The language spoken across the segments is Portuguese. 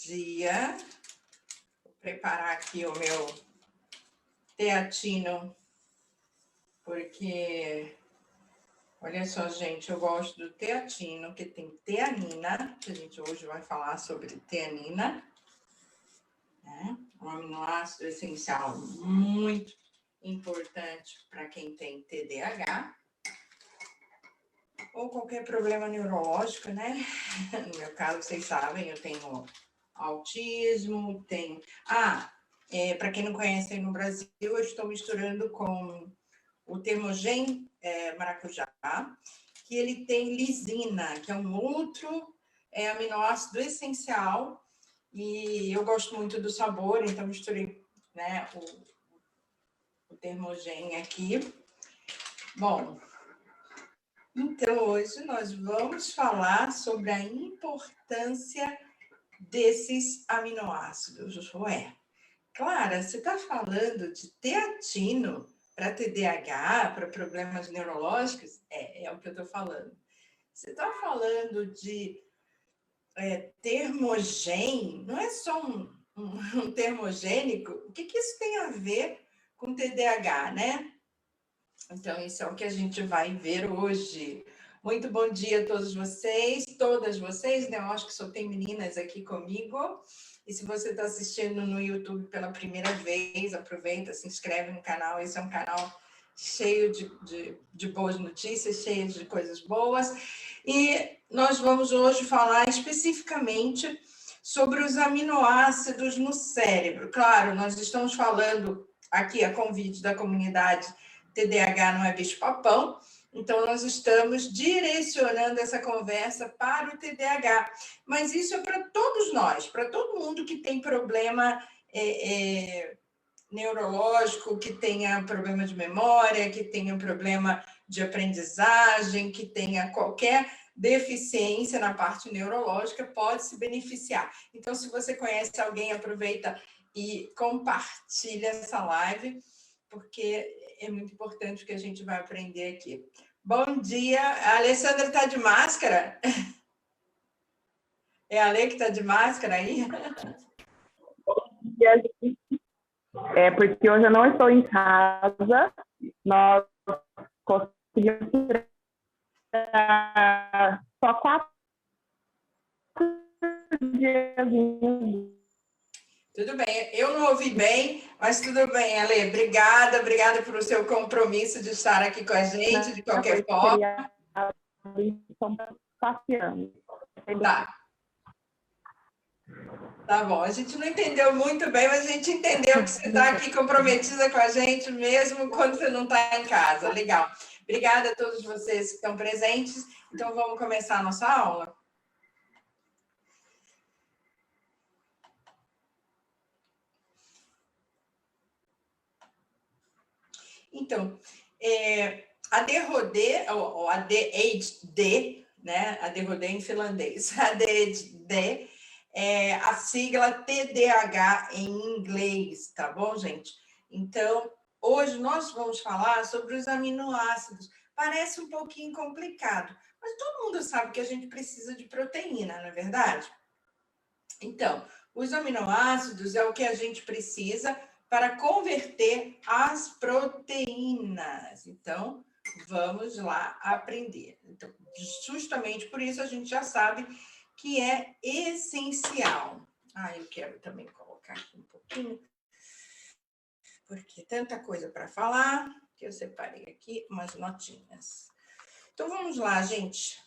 dia. Vou preparar aqui o meu teatino, porque, olha só, gente, eu gosto do teatino, que tem teanina, que a gente hoje vai falar sobre teanina, né? Um aminoácido essencial muito importante para quem tem TDAH ou qualquer problema neurológico, né? No meu caso, vocês sabem, eu tenho autismo, tenho... para quem não conhece aí no Brasil, eu estou misturando com o Termogen maracujá, que ele tem lisina, que é um outro aminoácido essencial, e eu gosto muito do sabor, então misturei, né, o Termogen aqui. Bom, então hoje nós vamos falar sobre a importância desses aminoácidos. Ué, Clara, você está falando de teatino para TDAH, para problemas neurológicos? É o que eu estou falando. Você está falando de termogen, não é só um termogênico? O que isso tem a ver com TDAH, né? Então, isso é o que a gente vai ver hoje. Muito bom dia a todos vocês, todas vocês, né? Eu acho que só tem meninas aqui comigo. E se você está assistindo no YouTube pela primeira vez, aproveita, se inscreve no canal. Esse é um canal cheio de boas notícias, cheio de coisas boas. E nós vamos hoje falar especificamente sobre os aminoácidos no cérebro. Claro, nós estamos falando aqui a convite da comunidade TDAH não é bicho-papão, então nós estamos direcionando essa conversa para o TDAH. Mas isso é para todos nós, para todo mundo que tem problema neurológico, que tenha problema de memória, que tenha problema de aprendizagem, que tenha qualquer deficiência na parte neurológica, pode se beneficiar. Então, se você conhece alguém, aproveita e compartilha essa live, porque é muito importante o que a gente vai aprender aqui. Bom dia. A Alessandra está de máscara? É a Ale que está de máscara aí? Bom dia, gente. Porque hoje eu não estou em casa, nós conseguimos tirar só 4 dias. Tudo bem, eu não ouvi bem, mas tudo bem, Ale. Obrigada pelo seu compromisso de estar aqui com a gente, de qualquer forma. Estão passeando. Tá bom, a gente não entendeu muito bem, mas a gente entendeu que você está aqui comprometida com a gente, mesmo quando você não está em casa. Legal. Obrigada a todos vocês que estão presentes. Então, vamos começar a nossa aula? Então, a DROD, ou ADHD, né? A DROD em finlandês, a ADHD é a sigla TDAH em inglês, tá bom, gente? Então, hoje nós vamos falar sobre os aminoácidos. Parece um pouquinho complicado, mas todo mundo sabe que a gente precisa de proteína, não é verdade? Então, os aminoácidos é o que a gente precisa para converter as proteínas. Então, vamos lá aprender. Então, justamente por isso a gente já sabe que é essencial. Eu quero também colocar aqui um pouquinho, porque tanta coisa para falar, que eu separei aqui umas notinhas. Então, vamos lá, gente.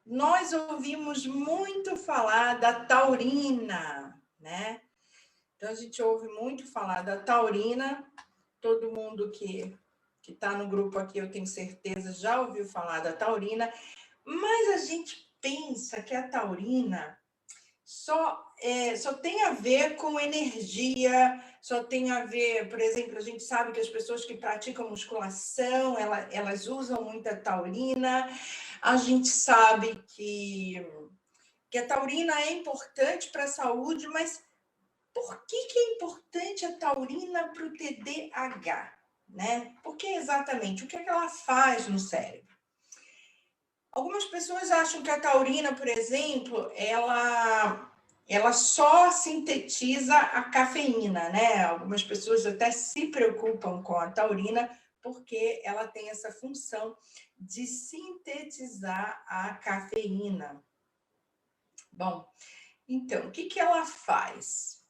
Nós ouvimos muito falar da taurina, né? Então, a gente ouve muito falar da taurina. Todo mundo que está no grupo aqui, eu tenho certeza, já ouviu falar da taurina. Mas a gente pensa que a taurina só tem a ver com energia, só tem a ver, por exemplo, a gente sabe que as pessoas que praticam musculação, elas usam muita taurina. A gente sabe que a taurina é importante para a saúde, mas por que é importante a taurina para o TDAH? Né? Por que exatamente? O que ela faz no cérebro? Algumas pessoas acham que a taurina, por exemplo, ela ela só sintetiza a cafeína, né? Algumas pessoas até se preocupam com a taurina porque ela tem essa função de sintetizar a cafeína. Bom, então, o que que ela faz?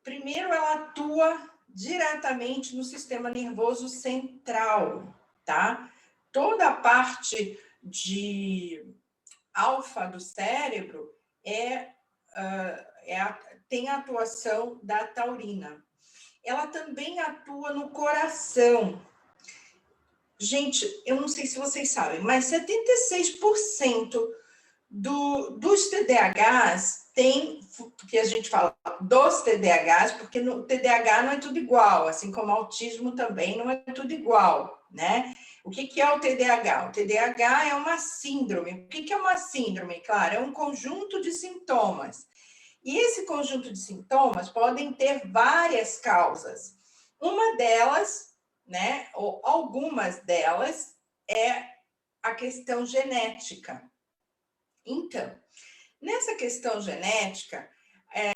Primeiro, ela atua diretamente no sistema nervoso central, tá? Toda a parte de alfa do cérebro tem a atuação da taurina. Ela também atua no coração. Gente, eu não sei se vocês sabem, mas 76% dos TDAHs tem, que a gente fala dos TDAHs, porque no TDAH não é tudo igual, assim como autismo também não é tudo igual, né? O que é o TDAH? O TDAH é uma síndrome. O que é uma síndrome? Claro, é um conjunto de sintomas. E esse conjunto de sintomas podem ter várias causas. Uma delas, né, ou algumas delas, é a questão genética. Então, nessa questão genética,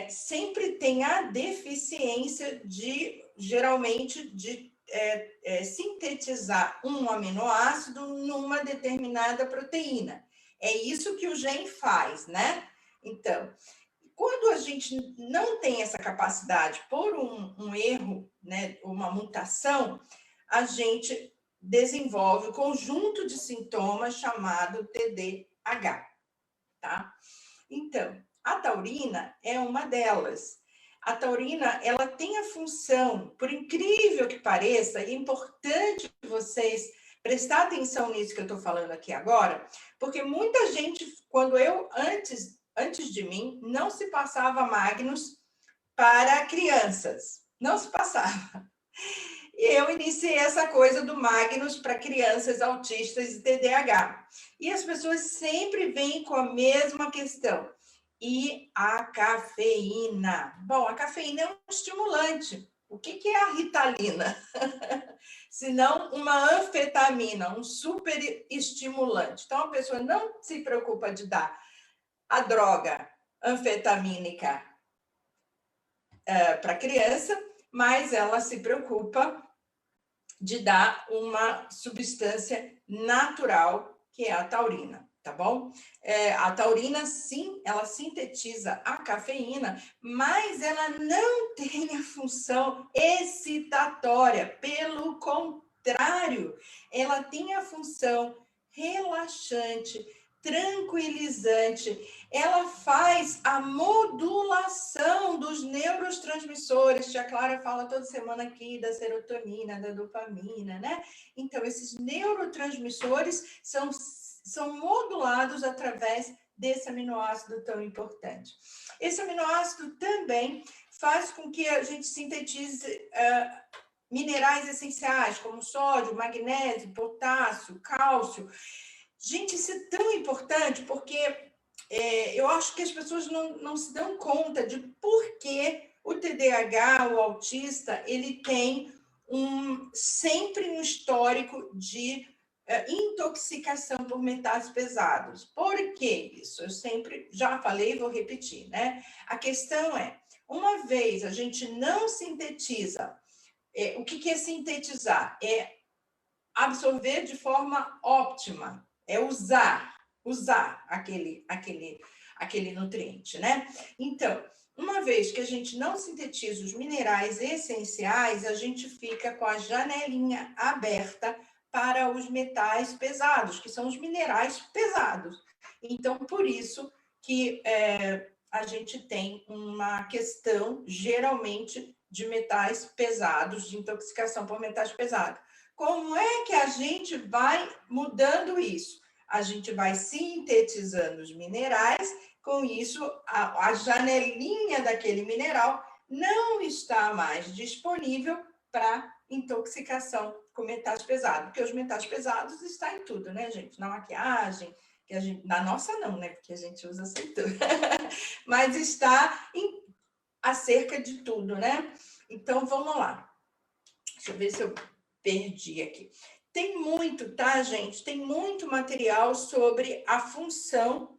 sempre tem a deficiência geralmente, de sintetizar um aminoácido numa determinada proteína. É isso que o gene faz, né? Então, quando a gente não tem essa capacidade por um erro, né, uma mutação, a gente desenvolve um conjunto de sintomas chamado TDAH, tá? Então, a taurina é uma delas. A taurina, ela tem a função, por incrível que pareça, e é importante vocês prestar atenção nisso que eu estou falando aqui agora, porque muita gente, antes de mim, não se passava Magnus para crianças. Não se passava. Eu iniciei essa coisa do Magnus para crianças autistas e TDAH. E as pessoas sempre vêm com a mesma questão. E a cafeína? Bom, a cafeína é um estimulante. O que é a Ritalina? Se não uma anfetamina, um super estimulante. Então, a pessoa não se preocupa de dar a droga anfetamínica para criança, mas ela se preocupa de dar uma substância natural, que é a taurina, tá bom? A taurina, sim, ela sintetiza a cafeína, mas ela não tem a função excitatória. Pelo contrário, ela tem a função relaxante, tranquilizante. Ela faz a modulação dos neurotransmissores. Tia Clara fala toda semana aqui da serotonina, da dopamina, né? Então, esses neurotransmissores são modulados através desse aminoácido tão importante. Esse aminoácido também faz com que a gente sintetize minerais essenciais, como sódio, magnésio, potássio, cálcio. Gente, isso é tão importante porque eu acho que as pessoas não se dão conta de por que o TDAH, o autista, ele tem sempre um histórico de intoxicação por metais pesados. Por que isso? Eu sempre já falei e vou repetir, né? A questão é, uma vez a gente não sintetiza, o que é sintetizar? É absorver de forma óptima, é usar aquele nutriente, né? Então, uma vez que a gente não sintetiza os minerais essenciais, a gente fica com a janelinha aberta para os metais pesados, que são os minerais pesados. Então, por isso que a gente tem uma questão, geralmente, de metais pesados, de intoxicação por metais pesados. Como é que a gente vai mudando isso? A gente vai sintetizando os minerais, com isso a janelinha daquele mineral não está mais disponível para intoxicação com metais pesados, porque os metais pesados estão em tudo, né, gente? Na maquiagem, que a gente, na nossa não, né, porque a gente usa cintura, mas está acerca de tudo, né? Então, vamos lá. Deixa eu ver se eu perdi aqui. Tem muito, tá, gente? Tem muito material sobre a função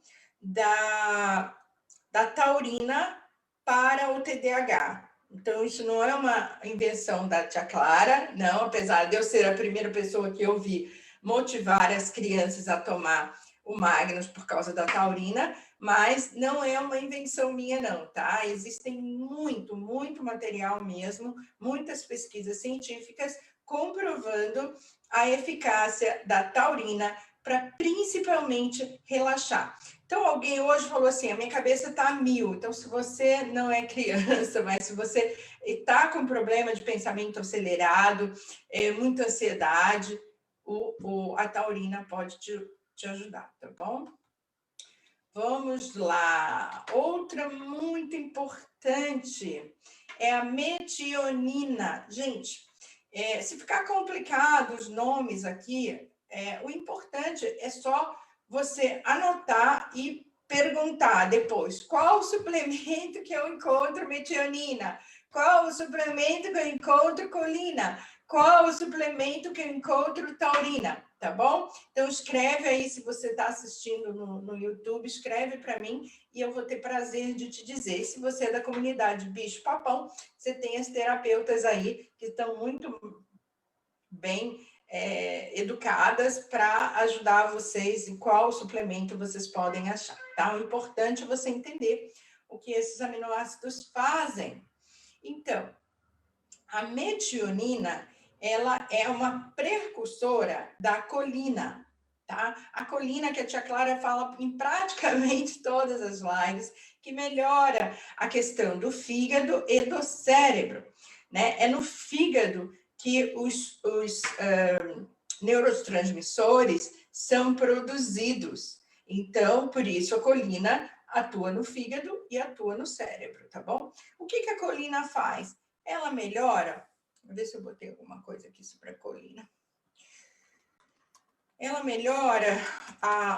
da taurina para o TDAH. Então, isso não é uma invenção da tia Clara, não, apesar de eu ser a primeira pessoa que eu vi motivar as crianças a tomar o Magnus por causa da taurina, mas não é uma invenção minha, não, tá? Existem muito material mesmo, muitas pesquisas científicas comprovando a eficácia da taurina para principalmente relaxar. Então, alguém hoje falou assim, a minha cabeça está a 1000. Então, se você não é criança, mas se você está com problema de pensamento acelerado, muita ansiedade, a taurina pode te ajudar, tá bom? Vamos lá. Outra muito importante é a metionina. Gente, se ficar complicado os nomes aqui, o importante é só você anotar e perguntar depois qual o suplemento que eu encontro metionina, qual o suplemento que eu encontro colina, qual o suplemento que eu encontro taurina, tá bom? Então, escreve aí, se você está assistindo no YouTube, escreve para mim e eu vou ter prazer de te dizer. Se você é da comunidade Bicho-Papão, você tem as terapeutas aí que estão muito bem educadas para ajudar vocês em qual suplemento vocês podem achar, tá? O importante é você entender o que esses aminoácidos fazem. Então, a metionina, ela é uma precursora da colina, tá? A colina que a tia Clara fala em praticamente todas as lives, que melhora a questão do fígado e do cérebro, né? É no fígado que os neurotransmissores são produzidos. Então, por isso a colina atua no fígado e atua no cérebro, tá bom? O que a colina faz? Ela melhora, vou ver se eu botei alguma coisa aqui sobre a colina. Ela melhora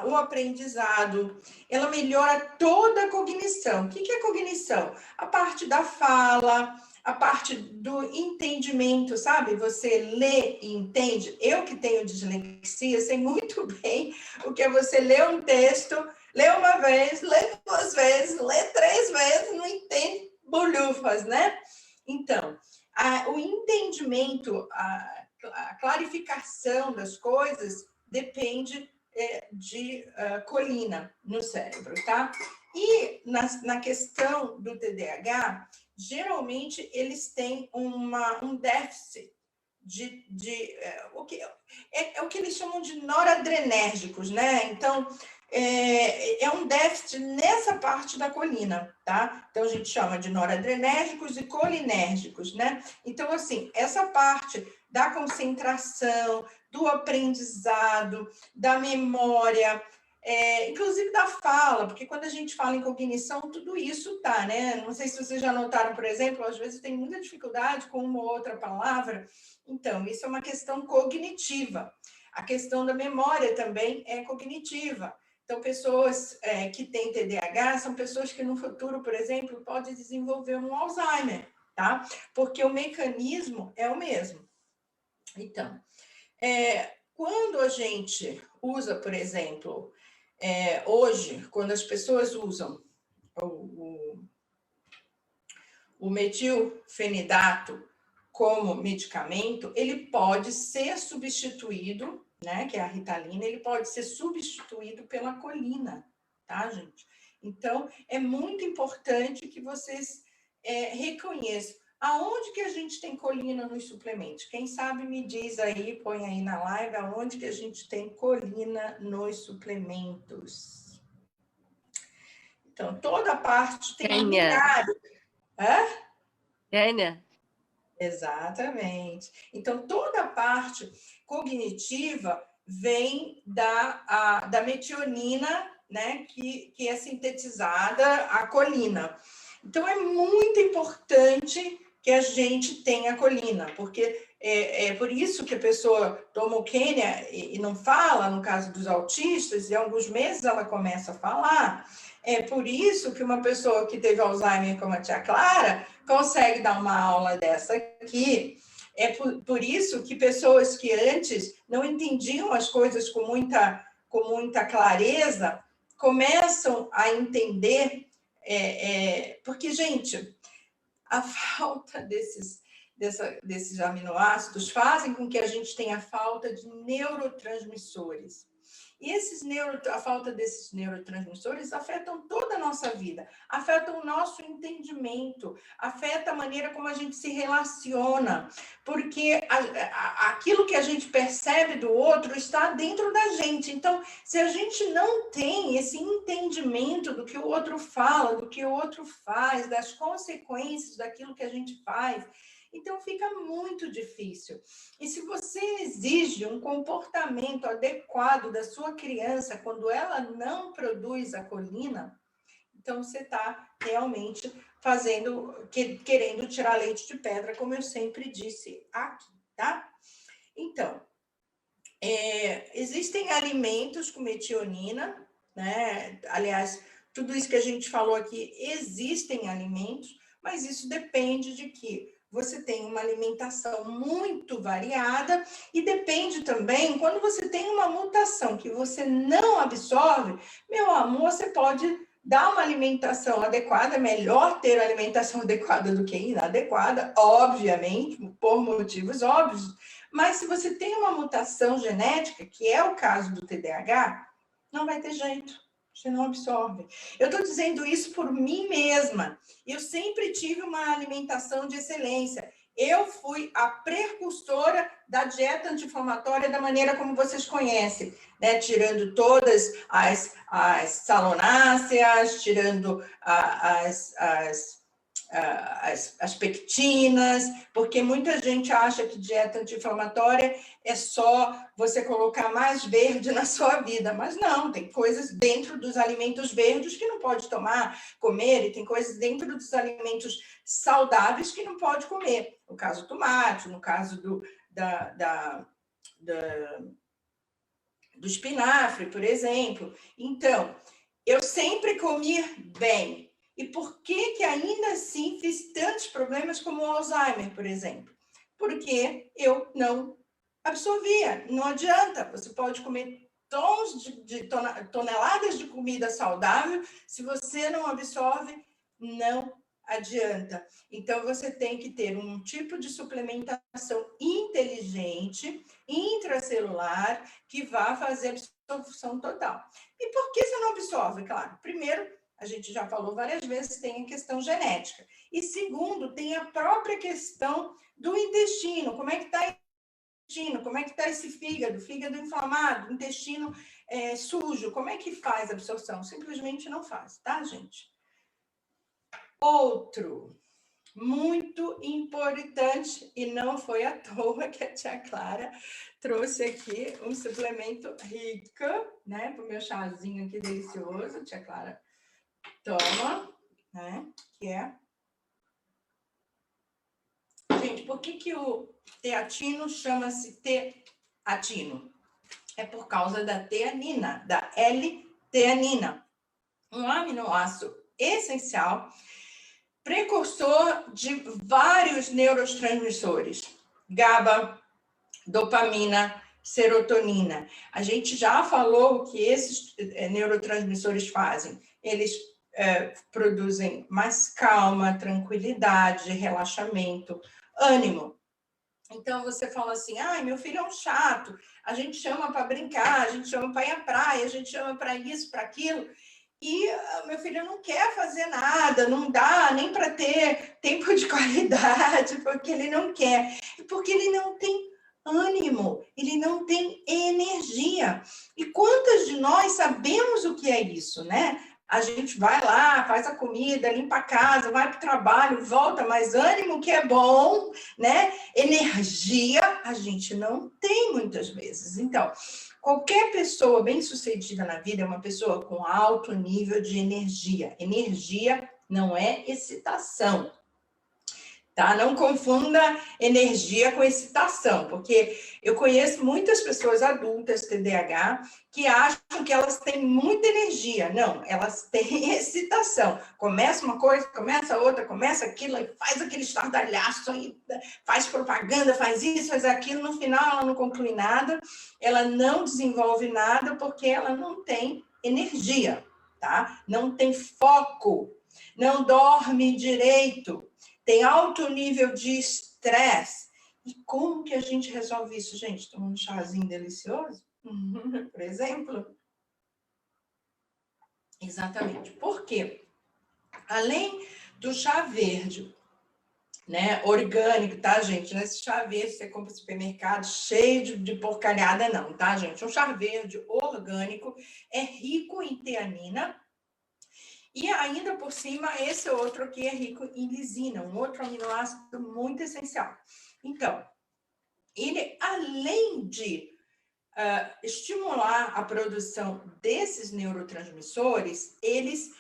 o aprendizado, ela melhora toda a cognição. O que é cognição? A parte da fala, a parte do entendimento, sabe? Você lê e entende. Eu que tenho dislexia, sei muito bem o que é você ler um texto, ler uma vez, ler 2 vezes, ler 3 vezes, não entende bolhufas, né? Então, o entendimento, a clarificação das coisas depende de colina no cérebro, tá? E na questão do TDAH, geralmente eles têm um déficit o que eles chamam de noradrenérgicos, né? Então, é um déficit nessa parte da colina, tá? Então, a gente chama de noradrenérgicos e colinérgicos, né? Então, assim, essa parte da concentração, do aprendizado, da memória, inclusive da fala, porque quando a gente fala em cognição, tudo isso tá, né? Não sei se vocês já notaram, por exemplo, às vezes tem muita dificuldade com uma ou outra palavra. Então, isso é uma questão cognitiva. A questão da memória também é cognitiva. Então, pessoas que têm TDAH são pessoas que no futuro, por exemplo, podem desenvolver um Alzheimer, tá? Porque o mecanismo é o mesmo. Então, quando a gente usa, por exemplo, hoje, quando as pessoas usam o metilfenidato como medicamento, ele pode ser substituído, né, que é a Ritalina, ele pode ser substituído pela colina, tá, gente? Então, é muito importante que vocês reconheçam aonde que a gente tem colina nos suplementos. Quem sabe me diz aí, põe aí na live, aonde que a gente tem colina nos suplementos. Então, toda parte tem milhares. Tênia? Exatamente. Então, toda a parte cognitiva vem da metionina, né, que é sintetizada a colina. Então, é muito importante que a gente tenha colina, porque é por isso que a pessoa toma o Quênia e não fala, no caso dos autistas, e alguns meses ela começa a falar. É por isso que uma pessoa que teve Alzheimer, como a tia Clara, consegue dar uma aula dessa aqui. É por isso que pessoas que antes não entendiam as coisas com muita clareza começam a entender Porque, gente, a falta desses aminoácidos fazem com que a gente tenha falta de neurotransmissores. E a falta desses neurotransmissores afetam toda a nossa vida, afetam o nosso entendimento, afeta a maneira como a gente se relaciona, porque aquilo que a gente percebe do outro está dentro da gente. Então, se a gente não tem esse entendimento do que o outro fala, do que o outro faz, das consequências daquilo que a gente faz, então fica muito difícil. E se você exige um comportamento adequado da sua criança quando ela não produz a colina, então você está realmente querendo tirar leite de pedra, como eu sempre disse aqui, tá? Então, existem alimentos com metionina, né? Aliás, tudo isso que a gente falou aqui, existem alimentos, mas isso depende de que você tem uma alimentação muito variada e depende também, quando você tem uma mutação que você não absorve, meu amor, você pode dar uma alimentação adequada, é melhor ter alimentação adequada do que inadequada, obviamente, por motivos óbvios, mas se você tem uma mutação genética, que é o caso do TDAH, não vai ter jeito. Você não absorve. Eu estou dizendo isso por mim mesma. Eu sempre tive uma alimentação de excelência. Eu fui a precursora da dieta anti-inflamatória da maneira como vocês conhecem, né? Tirando todas as salonáceas, tirando as pectinas, porque muita gente acha que dieta anti-inflamatória é só você colocar mais verde na sua vida, mas não, tem coisas dentro dos alimentos verdes que não pode comer, e tem coisas dentro dos alimentos saudáveis que não pode comer. No caso do tomate, no caso do espinafre, por exemplo. Então, eu sempre comi bem. E por que ainda assim fiz tantos problemas como o Alzheimer, por exemplo? Porque eu não absorvia. Não adianta. Você pode comer toneladas de comida saudável, se você não absorve, não adianta. Então, você tem que ter um tipo de suplementação inteligente, intracelular, que vá fazer absorção total. E por que você não absorve? Claro, primeiro, a gente já falou várias vezes, tem a questão genética. E segundo, tem a própria questão do intestino. Como é que está o intestino? Como é que está esse fígado? Fígado inflamado, intestino sujo. Como é que faz a absorção? Simplesmente não faz, tá, gente? Outro, muito importante, e não foi à toa que a tia Clara trouxe aqui um suplemento rico, né? Para o meu chazinho aqui delicioso, tia Clara. Toma, né? Que é... Gente, por que o teatino chama-se teatino? É por causa da teanina, da L-teanina. Um aminoácido essencial, precursor de vários neurotransmissores. GABA, dopamina, serotonina. A gente já falou o que esses neurotransmissores fazem. Eles produzem mais calma, tranquilidade, relaxamento, ânimo. Então, você fala assim, ai, meu filho é um chato, a gente chama para brincar, a gente chama para ir à praia, a gente chama para isso, para aquilo, e meu filho não quer fazer nada, não dá nem para ter tempo de qualidade, porque ele não quer, porque ele não tem ânimo, ele não tem energia. E quantas de nós sabemos o que é isso, né? A gente vai lá, faz a comida, limpa a casa, vai para o trabalho, volta, mas ânimo que é bom, né? Energia a gente não tem muitas vezes. Então, qualquer pessoa bem-sucedida na vida é uma pessoa com alto nível de energia. Energia não é excitação. Tá? Não confunda energia com excitação, porque eu conheço muitas pessoas adultas TDAH que acham que elas têm muita energia. Não, elas têm excitação. Começa uma coisa, começa outra, começa aquilo, faz aquele estardalhaço, aí faz propaganda, faz isso, faz aquilo, no final ela não conclui nada, ela não desenvolve nada porque ela não tem energia, tá? Não tem foco. não dorme direito, tem alto nível de estresse. E como que a gente resolve isso, gente? Tomando um chazinho delicioso, por exemplo? Exatamente. Por quê? Além do chá verde, né, orgânico, tá, gente? Nesse chá verde você compra no supermercado cheio de porcalhada, não, tá, gente? Um chá verde orgânico é rico em teanina e ainda por cima esse outro aqui é rico em lisina, um outro aminoácido muito essencial. Então, ele, além de estimular a produção desses neurotransmissores, eles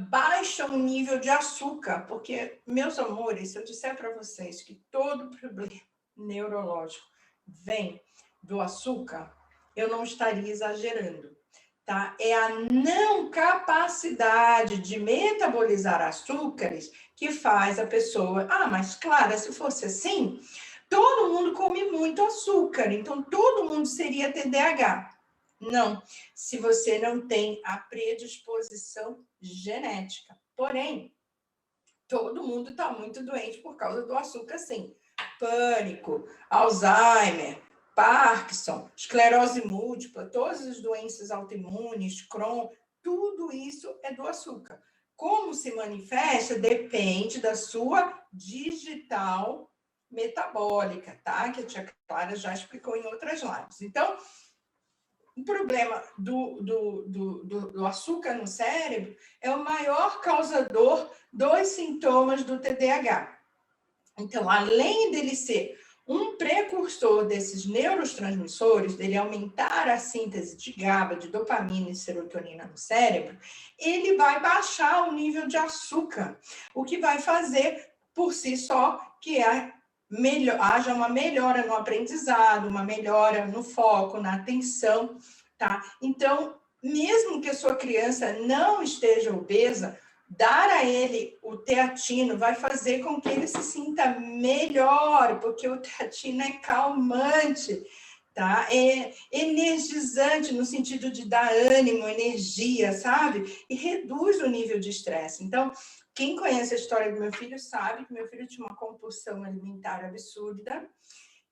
baixam o nível de açúcar, porque, meus amores, se eu disser para vocês que todo problema neurológico vem do açúcar, eu não estaria exagerando, tá? É a não capacidade de metabolizar açúcares que faz a pessoa... Ah, mas Clara, se fosse assim, todo mundo come muito açúcar, então todo mundo seria TDAH. Não, se você não tem a predisposição genética. Porém, todo mundo está muito doente por causa do açúcar, sim. Pânico, Alzheimer, Parkinson, esclerose múltipla, todas as doenças autoimunes, Crohn, tudo isso é do açúcar. Como se manifesta depende da sua digital metabólica, tá? Que a tia Clara já explicou em outras lives. Então, o problema do açúcar no cérebro é o maior causador dos sintomas do TDAH. Então, além dele ser um precursor desses neurotransmissores, dele aumentar a síntese de GABA, de dopamina e serotonina no cérebro, ele vai baixar o nível de açúcar, o que vai fazer por si só que haja uma melhora no aprendizado, uma melhora no foco, na atenção, tá? Então, mesmo que a sua criança não esteja obesa, dar a ele o teatino vai fazer com que ele se sinta melhor, porque o teatino é calmante, tá? É energizante no sentido de dar ânimo, energia, sabe? E reduz o nível de estresse. Então, quem conhece a história do meu filho sabe que meu filho tinha uma compulsão alimentar absurda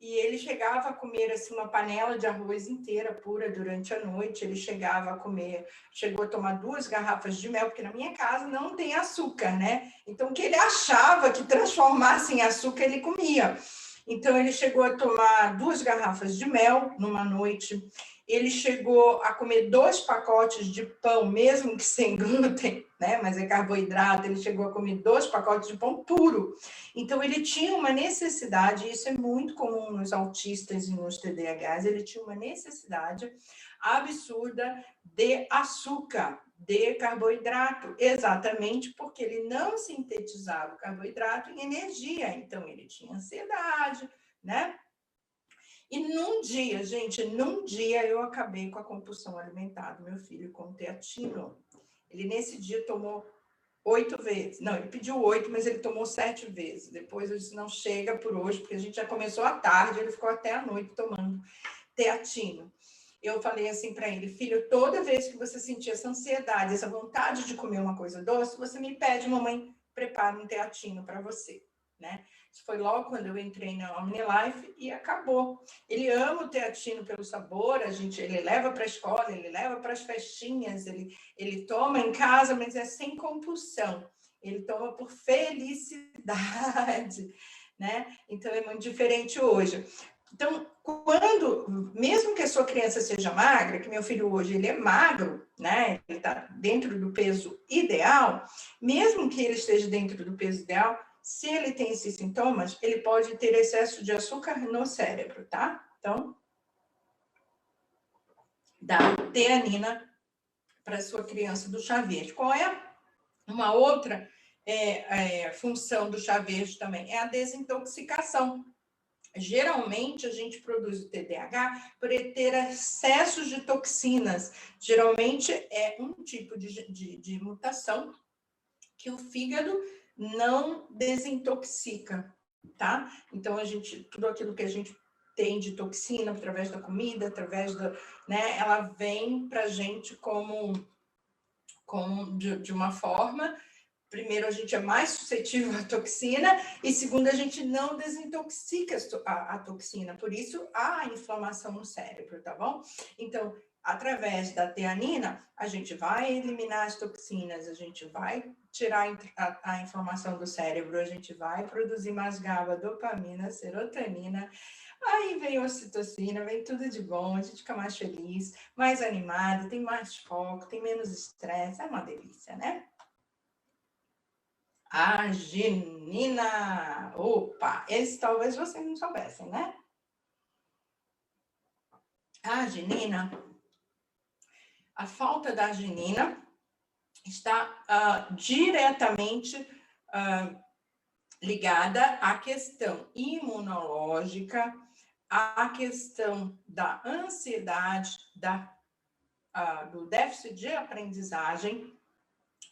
e ele chegava a comer assim, uma panela de arroz inteira pura durante a noite. Ele chegava a comer, chegou a tomar 2 garrafas de mel, porque na minha casa não tem açúcar, né? Então, o que ele achava que transformasse em açúcar, ele comia. Então, ele chegou a tomar 2 garrafas de mel numa noite. Ele chegou a comer 2 pacotes de pão, mesmo que sem glúten, né? Mas é carboidrato. Ele chegou a comer 2 pacotes de pão puro. Então, ele tinha uma necessidade, e isso é muito comum nos autistas e nos TDAHs, ele tinha uma necessidade absurda de açúcar, de carboidrato, exatamente porque ele não sintetizava o carboidrato em energia. Então, ele tinha ansiedade, né? E num dia, gente, eu acabei com a compulsão alimentar do meu filho com teatino. Ele, nesse dia, tomou 8 vezes. Não, ele pediu 8, mas ele tomou 7 vezes. Depois eu disse, não chega por hoje, porque a gente já começou à tarde, ele ficou até à noite tomando teatino. Eu falei assim para ele, filho, toda vez que você sentir essa ansiedade, essa vontade de comer uma coisa doce, você me pede, mamãe, prepara um teatino para você, né? Isso foi logo quando eu entrei na OmniLife e acabou. Ele ama o teatino pelo sabor, ele leva para a escola, ele leva para as festinhas, ele toma em casa, mas é sem compulsão. Ele toma por felicidade, né? Então, é muito diferente hoje. Então, mesmo que a sua criança seja magra, que meu filho hoje ele é magro, né? Ele está dentro do peso ideal, mesmo que ele esteja dentro do peso ideal, se ele tem esses sintomas, ele pode ter excesso de açúcar no cérebro, tá? Então, dá teanina para sua criança do chá verde. Qual é uma outra função do chá verde também? É a desintoxicação. Geralmente, a gente produz o TDAH por ter excessos de toxinas. Geralmente, é um tipo de mutação que o fígado não desintoxica, tá? Então, tudo aquilo que a gente tem de toxina através da comida, através da, né, ela vem pra gente como de uma forma primeiro, a gente é mais suscetível à toxina, e segundo, a gente não desintoxica a toxina, por isso há inflamação no cérebro, tá bom? Então, através da teanina, a gente vai eliminar as toxinas, a gente vai tirar a inflamação do cérebro, a gente vai produzir mais GABA, dopamina, serotonina, aí vem ocitocina, vem tudo de bom, a gente fica mais feliz, mais animado, tem mais foco, tem menos estresse, é uma delícia, né? Arginina. Opa, esse talvez vocês não soubessem, né? A arginina, a falta da arginina está diretamente ligada à questão imunológica, à questão da ansiedade, do déficit de aprendizagem,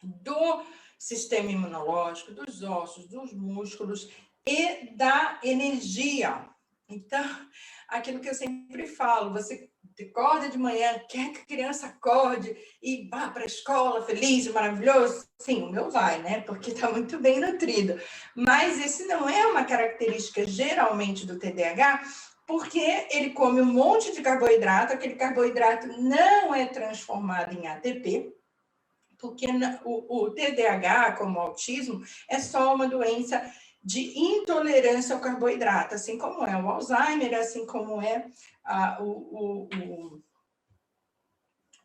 do sistema imunológico, dos ossos, dos músculos e da energia. Então, aquilo que eu sempre falo, você acorda de manhã, quer que a criança acorde e vá para a escola feliz, maravilhoso? Sim, o meu vai, né? Porque está muito bem nutrido. Mas esse não é uma característica geralmente do TDAH, porque ele come um monte de carboidrato, aquele carboidrato não é transformado em ATP, porque o TDAH, como o autismo, é só uma doença de intolerância ao carboidrato, assim como é o Alzheimer, assim como é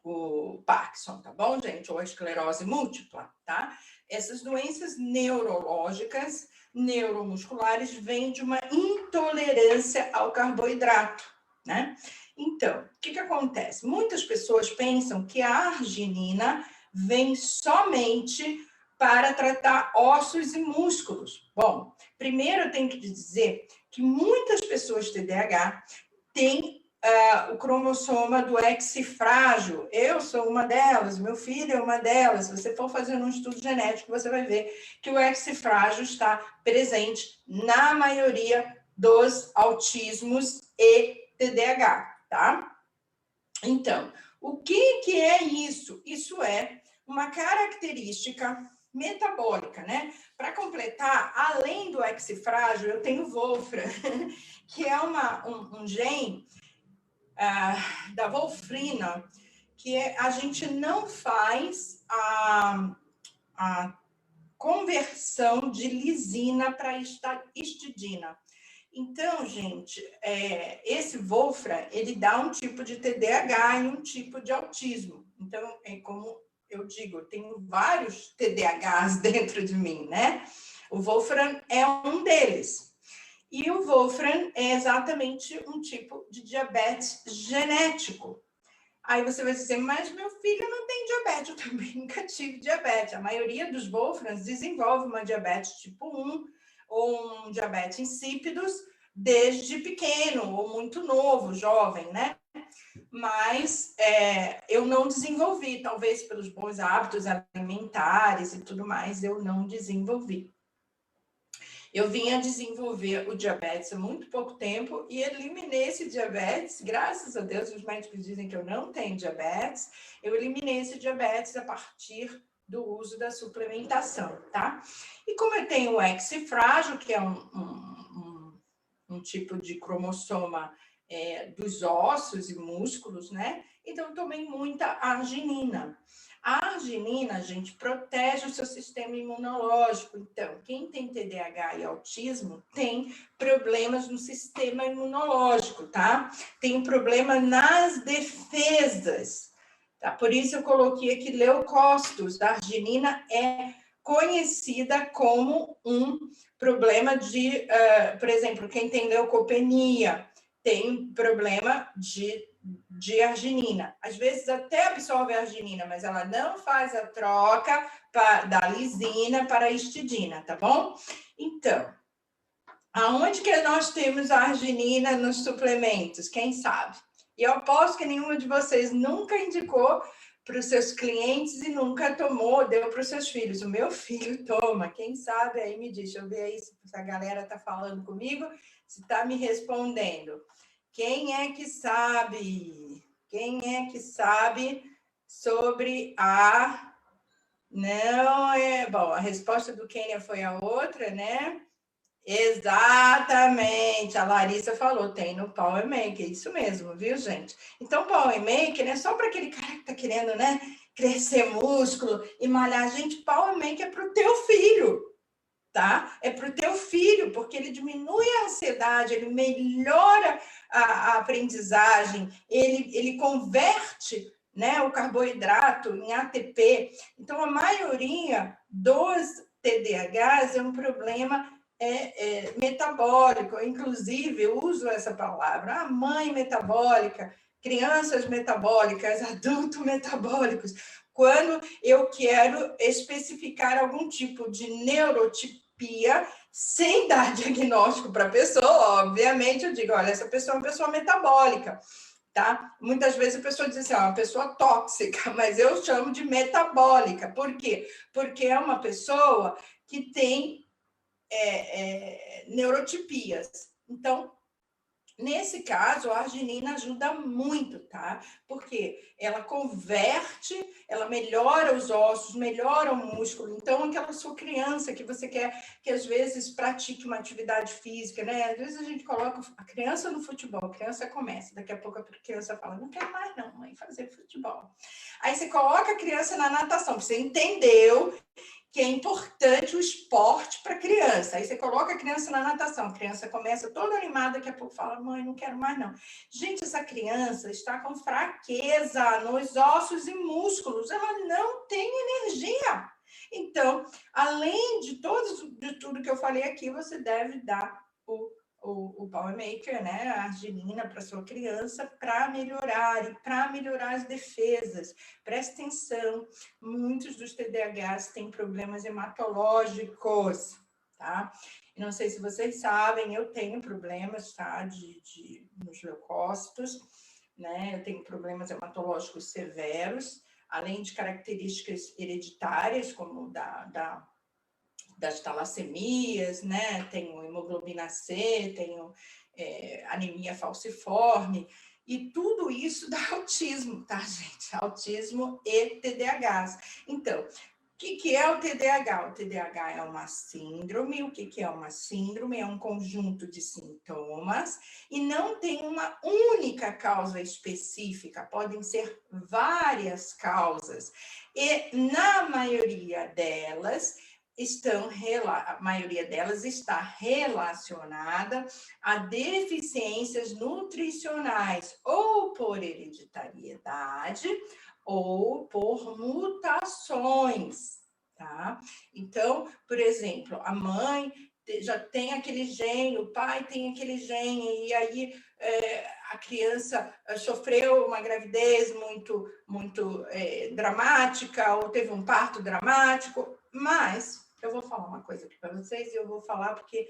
o Parkinson, tá bom, gente? Ou a esclerose múltipla, tá? Essas doenças neurológicas, neuromusculares, vêm de uma intolerância ao carboidrato, né? Então, o que acontece? Muitas pessoas pensam que a arginina vem somente para tratar ossos e músculos. Bom, primeiro eu tenho que dizer que muitas pessoas TDAH têm o cromossoma do X frágil. Eu sou uma delas, meu filho é uma delas. Se você for fazendo um estudo genético, você vai ver que o X frágil está presente na maioria dos autismos e TDAH, tá? Então, o que é isso? Isso é uma característica metabólica, né? Para completar, além do X frágil, eu tenho Wolfram, que é um gene da wolfrina, que a gente não faz a conversão de lisina para histidina. Então, gente, esse Wolfram, ele dá um tipo de TDAH e um tipo de autismo. Então, como eu digo, eu tenho vários TDAHs dentro de mim, né? O Wolfram é um deles. E o Wolfram é exatamente um tipo de diabetes genético. Aí você vai dizer, mas meu filho não tem diabetes, eu também nunca tive diabetes. A maioria dos Wolframs desenvolve uma diabetes tipo 1 ou um diabetes insípidos desde pequeno ou muito novo, jovem, né? Mas eu não desenvolvi, talvez pelos bons hábitos alimentares e tudo mais, eu não desenvolvi. Eu vim a desenvolver o diabetes há muito pouco tempo e eliminei esse diabetes, graças a Deus, os médicos dizem que eu não tenho diabetes, eu eliminei esse diabetes a partir do uso da suplementação, tá? E como eu tenho o X frágil, que é um tipo de cromossoma dos ossos e músculos, né? Então, eu tomei muita arginina. A arginina, gente, protege o seu sistema imunológico. Então, quem tem TDAH e autismo tem problemas no sistema imunológico, tá? Tem problema nas defesas, tá? Por isso eu coloquei aqui leucócitos. A arginina é conhecida como um problema de, por exemplo, quem tem leucopenia tem problema de arginina. Às vezes até absorve a arginina, mas ela não faz a troca da lisina para a histidina, tá bom? Então, aonde que nós temos a arginina nos suplementos? Quem sabe? E eu aposto que nenhuma de vocês nunca indicou para os seus clientes e nunca tomou, deu para os seus filhos. O meu filho toma. Quem sabe aí me diz. Deixa eu ver aí se a galera está falando comigo, se está me respondendo. Quem é que sabe? Quem é que sabe sobre a Não é... Bom, a resposta do Quênia foi a outra, né? Exatamente, a Larissa falou, tem no Power Maker, isso mesmo, viu, gente? Então, Power Maker não é só para aquele cara que tá querendo, né, crescer músculo e malhar. Gente, Power Maker é para o teu filho, tá? É para o teu filho, porque ele diminui a ansiedade, ele melhora a aprendizagem, ele converte, né, o carboidrato em ATP. Então, a maioria dos TDAHs é um problema metabólico. Inclusive, eu uso essa palavra, a mãe metabólica, crianças metabólicas, adultos metabólicos, quando eu quero especificar algum tipo de neurotipia sem dar diagnóstico para a pessoa, obviamente, eu digo, olha, essa pessoa é uma pessoa metabólica, tá? Muitas vezes a pessoa diz assim, ó, uma pessoa tóxica, mas eu chamo de metabólica. Por quê? Porque é uma pessoa que tem neurotipias. Então, nesse caso, a arginina ajuda muito, tá? Porque ela converte, ela melhora os ossos, melhora o músculo. Então, aquela sua criança que você quer que às vezes pratique uma atividade física, né? Às vezes a gente coloca a criança no futebol, a criança começa, daqui a pouco a criança fala, não quero mais não, mãe, fazer futebol. Aí você coloca a criança na natação, você entendeu que é importante o esporte para a criança. Aí você coloca a criança na natação, a criança começa toda animada, daqui a pouco fala, mãe, não quero mais não. Gente, essa criança está com fraqueza nos ossos e músculos, ela não tem energia. Então, além de tudo que eu falei aqui, você deve dar o Power Maker, né, a arginina para sua criança, para melhorar as defesas. Presta atenção, muitos dos TDAHs têm problemas hematológicos, tá? Não sei se vocês sabem, eu tenho problemas, tá, nos leucócitos, né, eu tenho problemas hematológicos severos, além de características hereditárias, como das talassemias, né? Tenho hemoglobina C, tenho anemia falciforme, e tudo isso dá autismo, tá, gente? Autismo e TDAHs. Então, o que é o TDAH? O TDAH é uma síndrome. O que é uma síndrome? É um conjunto de sintomas e não tem uma única causa específica, podem ser várias causas. E na maioria delas, a maioria delas está relacionada a deficiências nutricionais, ou por hereditariedade, ou por mutações, tá? Então, por exemplo, a mãe já tem aquele gene, o pai tem aquele gene, e aí a criança sofreu uma gravidez muito dramática, ou teve um parto dramático, mas eu vou falar uma coisa aqui para vocês, e eu vou falar porque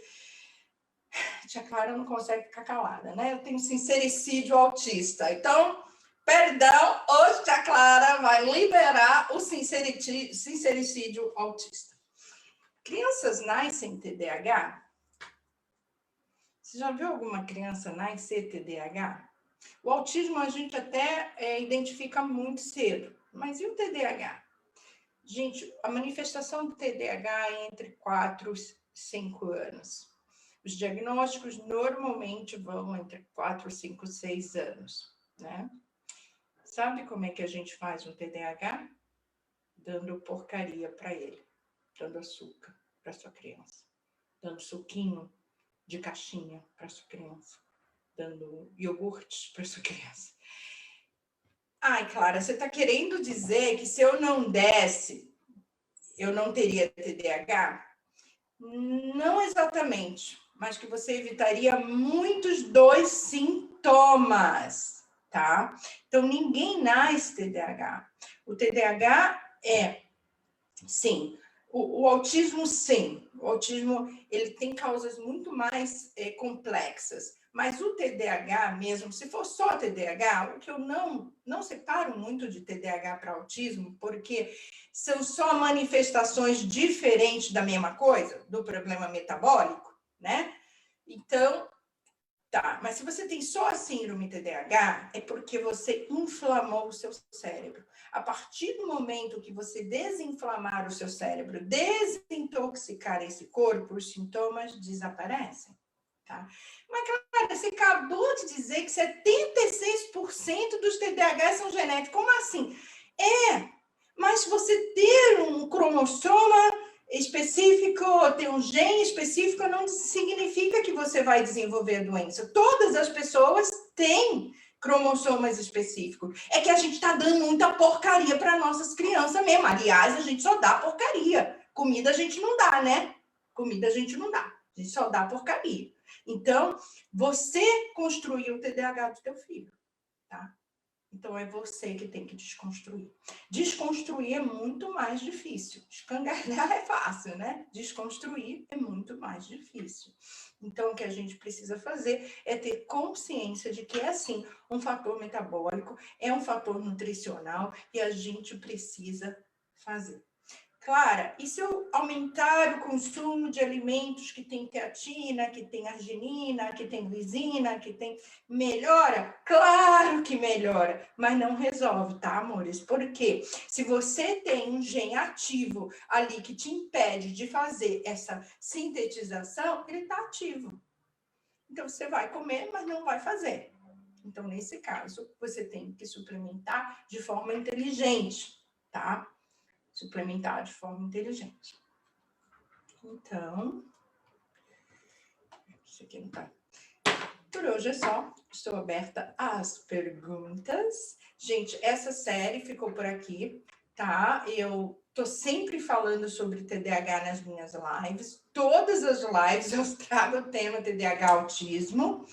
tia Clara não consegue ficar calada, né? Eu tenho sincericídio autista, então, perdão, hoje tia Clara vai liberar o sincericídio autista. Crianças nascem TDAH? Você já viu alguma criança nascer TDAH? O autismo a gente até identifica muito cedo, mas e o TDAH? Gente, a manifestação do TDAH é entre 4 e 5 anos. Os diagnósticos normalmente vão entre 4, 5, 6 anos, né? Sabe como é que a gente faz um TDAH? Dando porcaria para ele, dando açúcar para sua criança, dando suquinho de caixinha para sua criança, dando iogurtes para sua criança. Ai, Clara, você está querendo dizer que se eu não desse, eu não teria TDAH? Não exatamente, mas que você evitaria muitos dos sintomas, tá? Então, ninguém nasce TDAH. O TDAH sim. O autismo, sim. O autismo, ele tem causas muito mais complexas. Mas o TDAH mesmo, se for só TDAH, o que eu não separo muito de TDAH para autismo, porque são só manifestações diferentes da mesma coisa, do problema metabólico, né? Então, Tá, mas se você tem só a síndrome TDAH, é porque você inflamou o seu cérebro. A partir do momento que você desinflamar o seu cérebro, desintoxicar esse corpo, os sintomas desaparecem. Tá? Mas, cara, você acabou de dizer que 76% dos TDAH são genéticos. Como assim? Mas você ter um cromossoma específico, ter um gene específico, não significa que você vai desenvolver a doença. Todas as pessoas têm cromossomas específicos. É que a gente está dando muita porcaria para nossas crianças mesmo. Aliás, a gente só dá porcaria. Comida a gente não dá, né? Comida a gente não dá. A gente só dá porcaria. Então, você construiu o TDAH do teu filho, tá? Então, é você que tem que desconstruir. Desconstruir é muito mais difícil. Escangalhar é fácil, né? Desconstruir é muito mais difícil. Então, o que a gente precisa fazer é ter consciência de que é, assim, um fator metabólico, é um fator nutricional e a gente precisa fazer. Clara, e se eu aumentar o consumo de alimentos que tem creatina, que tem arginina, que tem lisina, que tem... Melhora? Claro que melhora, mas não resolve, tá, amores? Porque se você tem um gene ativo ali que te impede de fazer essa sintetização, ele está ativo. Então, você vai comer, mas não vai fazer. Então, nesse caso, você tem que suplementar de forma inteligente, tá? Suplementar de forma inteligente. Então, isso aqui não tá. Por hoje é só. Estou aberta às perguntas. Gente, essa série ficou por aqui, tá? Eu tô sempre falando sobre TDAH nas minhas lives. Todas as lives eu trago o tema TDAH autismo.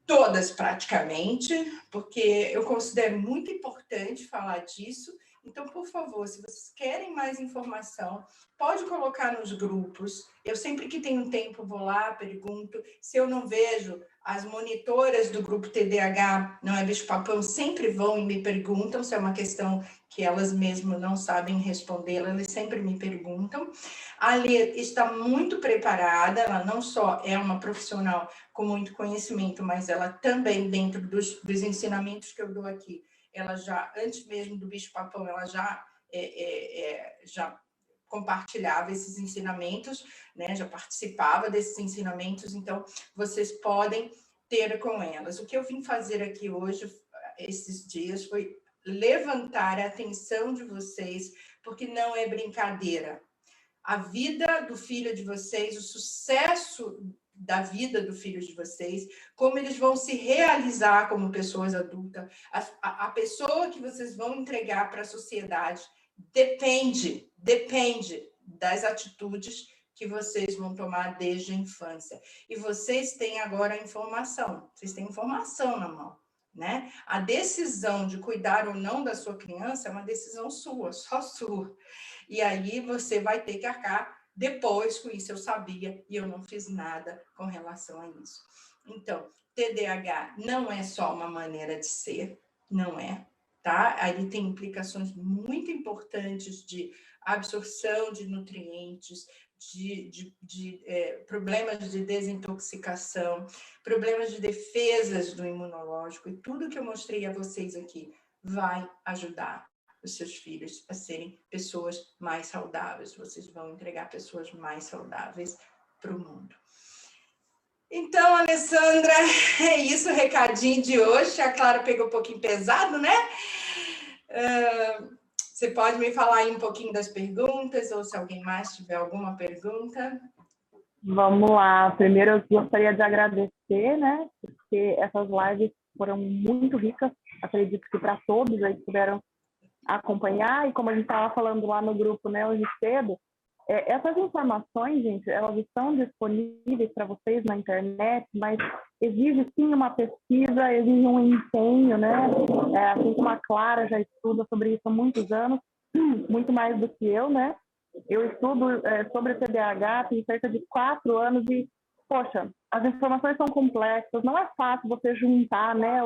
Todas praticamente, porque eu considero muito importante falar disso. Então, por favor, se vocês querem mais informação, pode colocar nos grupos. Eu sempre que tenho tempo vou lá, pergunto. Se eu não vejo, as monitoras do grupo TDAH, não é bicho-papão, sempre vão e me perguntam se é uma questão que elas mesmas não sabem respondê-la, elas sempre me perguntam. A Lê está muito preparada, ela não só é uma profissional com muito conhecimento, mas ela também, dentro dos ensinamentos que eu dou aqui, ela já, antes mesmo do bicho-papão, ela já compartilhava esses ensinamentos, né? Já participava desses ensinamentos, então vocês podem ter com elas. O que eu vim fazer aqui hoje, esses dias, foi levantar a atenção de vocês, porque não é brincadeira. A vida do filho de vocês, o sucesso da vida do filho de vocês, como eles vão se realizar como pessoas adultas, a pessoa que vocês vão entregar para a sociedade depende das atitudes que vocês vão tomar desde a infância. E vocês têm agora a informação, vocês têm informação na mão, né? A decisão de cuidar ou não da sua criança é uma decisão sua, só sua. E aí você vai ter que arcar depois com isso. Eu sabia e eu não fiz nada com relação a isso. Então, TDAH não é só uma maneira de ser, não é, tá? Aí tem implicações muito importantes de absorção de nutrientes, problemas de desintoxicação, problemas de defesas do imunológico, e tudo que eu mostrei a vocês aqui vai ajudar os seus filhos a serem pessoas mais saudáveis. Vocês vão entregar pessoas mais saudáveis para o mundo. Então, Alessandra, é isso o recadinho de hoje. A Clara pegou um pouquinho pesado, né? Você pode me falar aí um pouquinho das perguntas, ou se alguém mais tiver alguma pergunta? Vamos lá. Primeiro, eu gostaria de agradecer, né? Porque essas lives foram muito ricas. Acredito que para todos aí que puderam acompanhar. E como a gente estava falando lá no grupo, né, hoje cedo, essas informações, gente, elas estão disponíveis para vocês na internet, mas exige sim uma pesquisa, exige um empenho, né? Assim como a Clara já estuda sobre isso há muitos anos, muito mais do que eu, né? Eu estudo sobre o TDAH tem cerca de 4 anos e, poxa, as informações são complexas, não é fácil você juntar, né,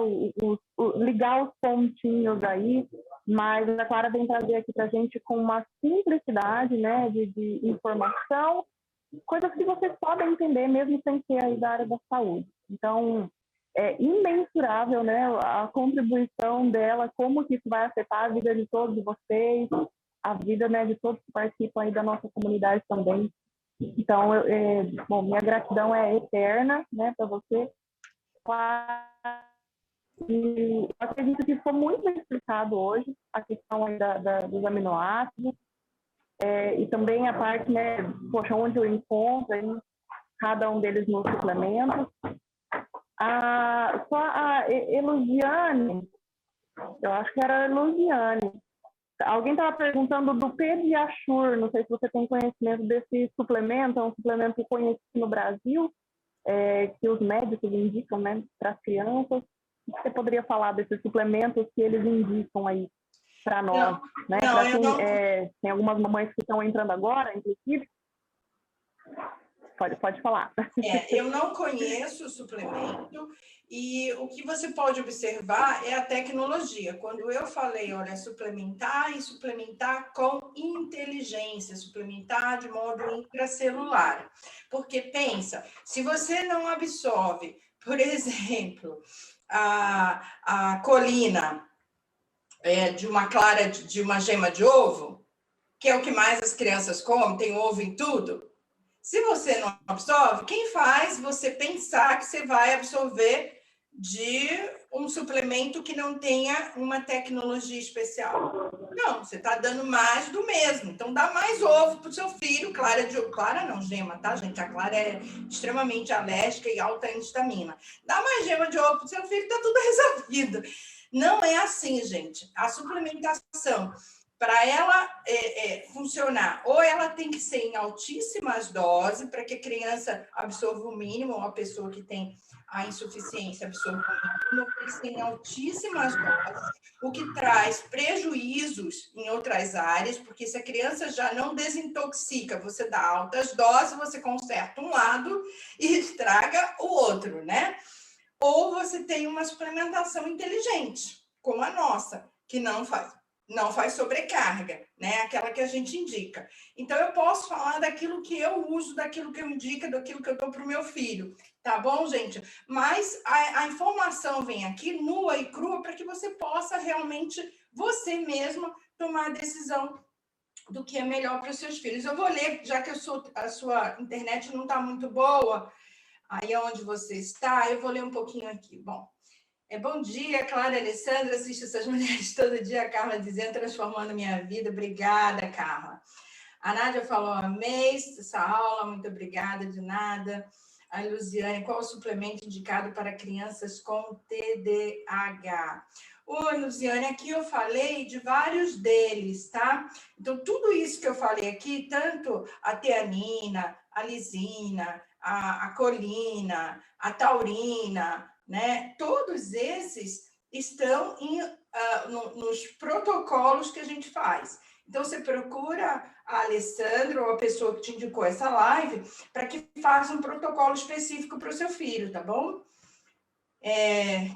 ligar os pontinhos aí, mas a Clara vem trazer aqui para a gente com uma simplicidade, né, de informação, coisas que vocês podem entender mesmo sem ser aí da área da saúde. Então, é imensurável, né, a contribuição dela, como que isso vai afetar a vida de todos vocês, a vida, né, de todos que participam aí da nossa comunidade também. Então, bom, minha gratidão é eterna, né, para você. E eu acredito que ficou muito bem explicado hoje a questão aí dos aminoácidos, e também a parte, né, poxa, onde eu encontro aí, cada um deles nos suplementos. Só a Elusiane, eu acho que era a Elusiane. Alguém estava perguntando do Pediasure, não sei se você tem conhecimento desse suplemento, é um suplemento conhecido no Brasil, que os médicos indicam, né, para as crianças. Você poderia falar desses suplementos que eles indicam aí para nós, né? Para quem não... tem algumas mamães que estão entrando agora, inclusive. Pode falar. Eu não conheço o suplemento e o que você pode observar é a tecnologia. Quando eu falei, olha, suplementar e suplementar com inteligência, suplementar de modo intracelular. Porque pensa, se você não absorve, por exemplo, a colina de uma clara de uma gema de ovo, que é o que mais as crianças comem, tem ovo em tudo. Se você não absorve, quem faz você pensar que você vai absorver de um suplemento que não tenha uma tecnologia especial? Não, você está dando mais do mesmo. Então, dá mais ovo para o seu filho. Clara não, gema, tá, gente? A clara é extremamente alérgica e alta em histamina. Dá mais gema de ovo para o seu filho, está tudo resolvido. Não é assim, gente. A suplementação, para ela funcionar, ou ela tem que ser em altíssimas doses, para que a criança absorva o mínimo, ou a pessoa que tem a insuficiência absorva o mínimo, tem que ser em altíssimas doses, o que traz prejuízos em outras áreas, porque se a criança já não desintoxica, você dá altas doses, você conserta um lado e estraga o outro, né? Ou você tem uma suplementação inteligente, como a nossa, que não faz sobrecarga, né? Aquela que a gente indica. Então, eu posso falar daquilo que eu uso, daquilo que eu indico, daquilo que eu dou para o meu filho, tá bom, gente? Mas a informação vem aqui nua e crua para que você possa realmente, você mesma, tomar a decisão do que é melhor para os seus filhos. Eu vou ler, já que a sua internet não está muito boa, aí onde você está, eu vou ler um pouquinho aqui. Bom dia, Clara Alessandra, assisto essas mulheres todo dia, a Carla dizendo, transformando minha vida. Obrigada, Carla. A Nádia falou, amei essa aula, muito obrigada, de nada. A Luziane, qual o suplemento indicado para crianças com TDAH? Oi, Luziane, aqui eu falei de vários deles, tá? Então, tudo isso que eu falei aqui, tanto a teanina, a lisina, a colina, a taurina, né? Todos esses estão nos protocolos que a gente faz. Então, você procura a Alessandra ou a pessoa que te indicou essa live para que faça um protocolo específico para o seu filho, tá bom?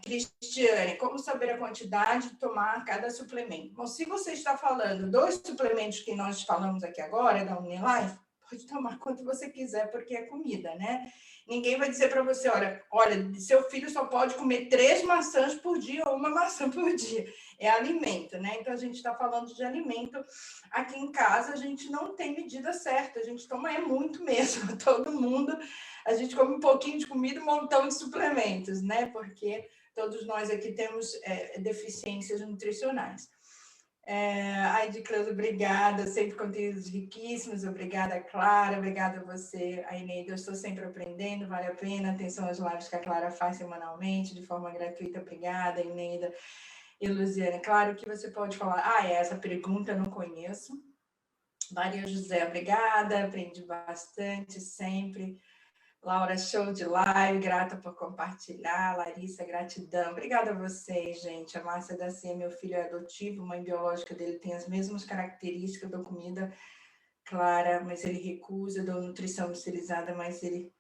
Cristiane, como saber a quantidade de tomar cada suplemento? Bom, se você está falando dos suplementos que nós falamos aqui agora, da Unilife, pode tomar quanto você quiser, porque é comida, né? Ninguém vai dizer para você, olha, seu filho só pode comer 3 maçãs por dia ou 1 maçã por dia. É alimento, né? Então, a gente está falando de alimento. Aqui em casa, a gente não tem medida certa. A gente toma muito mesmo. Todo mundo, a gente come um pouquinho de comida e um montão de suplementos, né? Porque todos nós aqui temos deficiências nutricionais. Aide Cleusa, obrigada, sempre conteúdos riquíssimos, obrigada, Clara, obrigada a você, a Eneida, eu estou sempre aprendendo, vale a pena, atenção às lives que a Clara faz semanalmente, de forma gratuita, obrigada, Eneida. E Luziane, claro que você pode falar, essa pergunta eu não conheço. Maria José, obrigada, aprendi bastante, sempre. Laura, show de live, grata por compartilhar. Larissa, gratidão. Obrigada a vocês, gente. A Márcia da C, meu filho é adotivo, mãe biológica dele tem as mesmas características da comida clara, mas ele recusa, dou nutrição industrializada, mas ele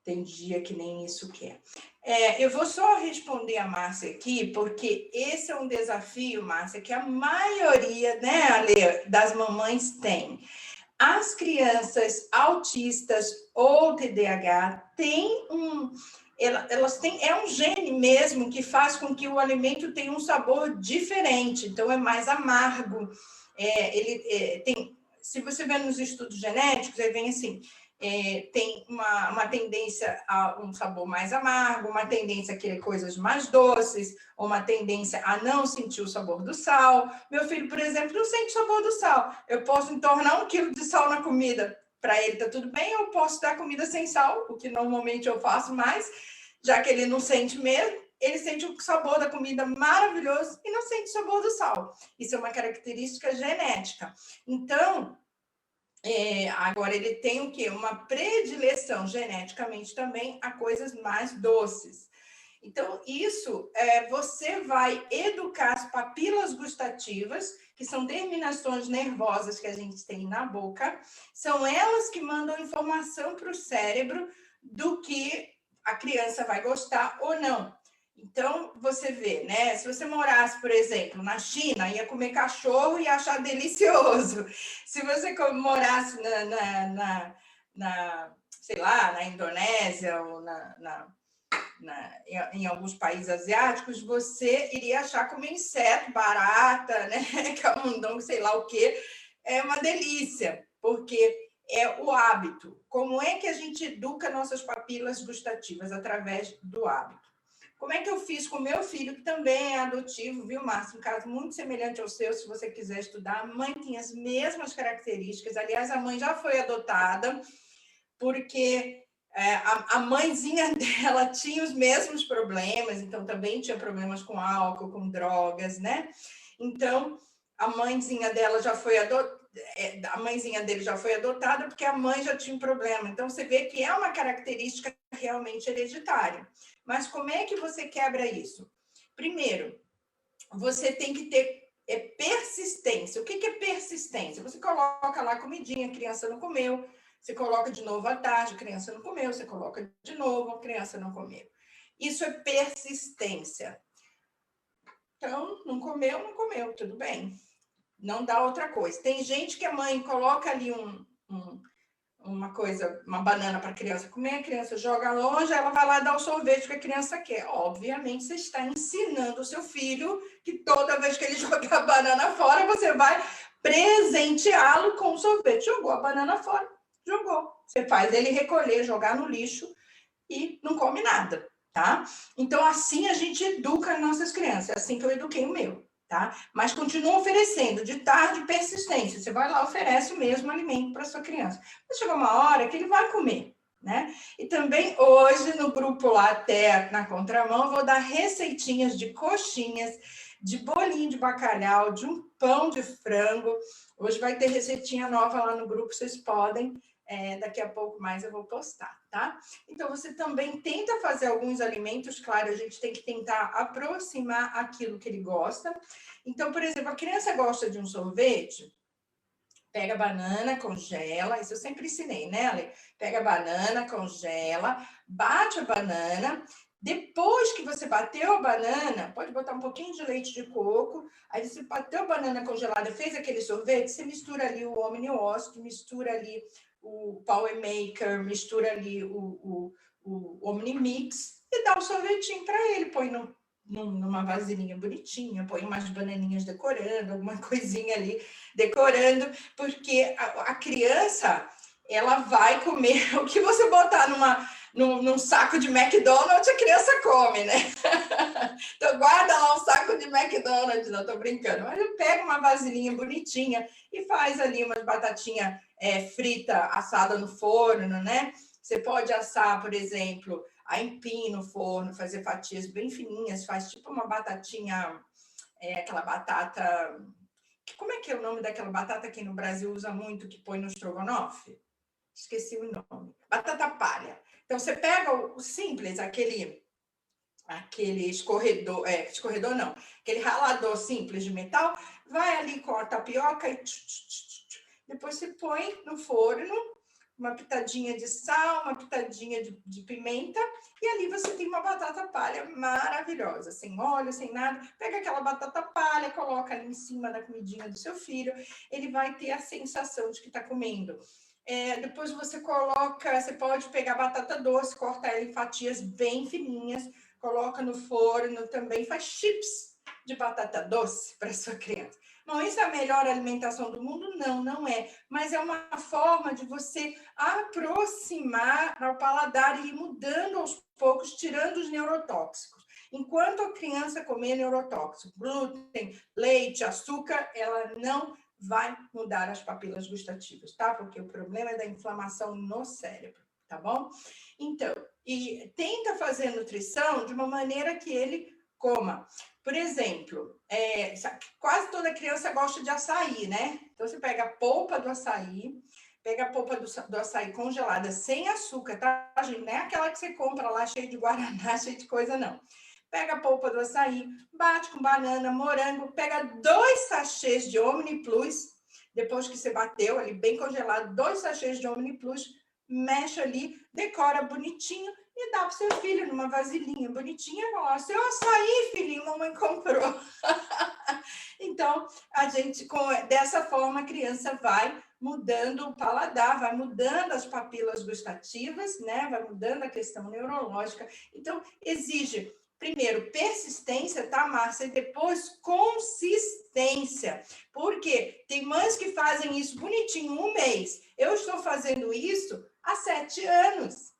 tem dia que nem isso quer. Eu vou só responder a Márcia aqui, porque esse é um desafio, Márcia, que a maioria, né, Ale, das mamães tem. As crianças autistas ou TDAH têm elas têm, é um gene mesmo que faz com que o alimento tenha um sabor diferente, então é mais amargo. Se você vê nos estudos genéticos, aí vem assim, tem uma tendência a um sabor mais amargo, uma tendência a querer coisas mais doces, ou uma tendência a não sentir o sabor do sal. Meu filho, por exemplo, não sente o sabor do sal. Eu posso entornar 1 quilo de sal na comida, para ele tá tudo bem, eu posso dar comida sem sal, o que normalmente eu faço mais, já que ele não sente mesmo, ele sente o sabor da comida maravilhoso e não sente o sabor do sal. Isso é uma característica genética. Então, agora ele tem o quê? Uma predileção geneticamente também a coisas mais doces. Então, isso, você vai educar as papilas gustativas, que são terminações nervosas que a gente tem na boca, são elas que mandam informação para o cérebro do que a criança vai gostar ou não. Então, você vê, né? Se você morasse, por exemplo, na China, ia comer cachorro e achar delicioso. Se você morasse sei lá, na Indonésia ou em alguns países asiáticos, você iria achar comer inseto, barata, né? Camundongo, sei lá o quê. É uma delícia, porque é o hábito. Como é que a gente educa nossas papilas gustativas? Através do hábito. Como é que eu fiz com o meu filho, que também é adotivo, viu, Márcio? Um caso muito semelhante ao seu, se você quiser estudar. A mãe tinha as mesmas características. Aliás, a mãe já foi adotada, porque a mãezinha dela tinha os mesmos problemas, então também tinha problemas com álcool, com drogas, né? Então, a mãezinha dela já foi a mãezinha dele já foi adotada porque a mãe já tinha um problema. Então, você vê que é uma característica realmente hereditária. Mas como é que você quebra isso? Primeiro, você tem que ter persistência. O que é persistência? Você coloca lá comidinha, a criança não comeu. Você coloca de novo à tarde, a criança não comeu. Você coloca de novo, a criança não comeu. Isso é persistência. Então, não comeu, tudo bem. Não dá outra coisa. Tem gente que a mãe coloca ali uma banana para a criança comer, a criança joga longe, ela vai lá dar o sorvete que a criança quer. Obviamente, você está ensinando o seu filho que toda vez que ele jogar a banana fora, você vai presenteá-lo com o sorvete. Jogou a banana fora, jogou. Você faz ele recolher, jogar no lixo e não come nada, tá? Então, assim a gente educa nossas crianças. É assim que eu eduquei o meu. Tá? Mas continua oferecendo, de tarde, persistência. Você vai lá, oferece o mesmo alimento para sua criança. Mas chega uma hora que ele vai comer, né? E também hoje, no grupo lá, até na contramão, eu vou dar receitinhas de coxinhas, de bolinho de bacalhau, de um pão de frango. Hoje vai ter receitinha nova lá no grupo, vocês podem. Daqui a pouco mais eu vou postar, tá? Então, você também tenta fazer alguns alimentos, claro, a gente tem que tentar aproximar aquilo que ele gosta. Então, por exemplo, a criança gosta de um sorvete, pega a banana, congela, isso eu sempre ensinei, né, Ale? Pega a banana, congela, bate a banana, depois que você bateu a banana, pode botar um pouquinho de leite de coco, aí você bateu a banana congelada, fez aquele sorvete, você mistura ali o Omni Ost, mistura ali o Power Maker, mistura ali o Omnimix e dá o sorvetinho para ele, põe numa vasilhinha bonitinha, põe umas bananinhas decorando, alguma coisinha ali decorando, porque a criança, ela vai comer o que você botar num saco de McDonald's, a criança come, né? Então, guarda lá um saco de McDonald's, não tô brincando. Mas pega uma vasilhinha bonitinha e faz ali umas batatinha frita, assada no forno, né? Você pode assar, por exemplo, aipim no forno, fazer fatias bem fininhas, faz tipo uma batatinha, aquela batata... Como é que é o nome daquela batata que no Brasil usa muito, que põe no estrogonofe? Esqueci o nome. Batata palha. Então, você pega o simples, aquele escorredor, escorredor não, aquele ralador simples de metal, vai ali com a tapioca e depois você põe no forno, uma pitadinha de sal, uma pitadinha de pimenta, e ali você tem uma batata palha maravilhosa, sem óleo, sem nada. Pega aquela batata palha, coloca ali em cima da comidinha do seu filho, ele vai ter a sensação de que está comendo Depois você pode pegar batata doce, cortar ela em fatias bem fininhas, coloca no forno também, faz chips de batata doce para sua criança. Não, isso é a melhor alimentação do mundo? Não, não é. Mas é uma forma de você aproximar ao paladar e ir mudando aos poucos, tirando os neurotóxicos. Enquanto a criança comer neurotóxico, glúten, leite, açúcar, ela não vai mudar as papilas gustativas, tá? Porque o problema é da inflamação no cérebro, tá bom? Então, e tenta fazer nutrição de uma maneira que ele coma. Por exemplo, quase toda criança gosta de açaí, né? Então, você pega a polpa do açaí, pega a polpa do açaí congelada, sem açúcar, tá, gente? Não é aquela que você compra lá, cheia de guaraná, cheia de coisa, não. Pega a polpa do açaí, bate com banana, morango, pega 2 sachês de Omni Plus, depois que você bateu ali, bem congelado, 2 sachês de Omni Plus, mexe ali, decora bonitinho e dá para o seu filho numa vasilhinha bonitinha e fala, seu açaí, filhinho, mamãe comprou. Então, dessa forma, a criança vai mudando o paladar, vai mudando as papilas gustativas, né? Vai mudando a questão neurológica. Então, exige, primeiro, persistência, tá, Márcia? E depois, consistência. Porque tem mães que fazem isso bonitinho, 1 mês. Eu estou fazendo isso há 7 anos.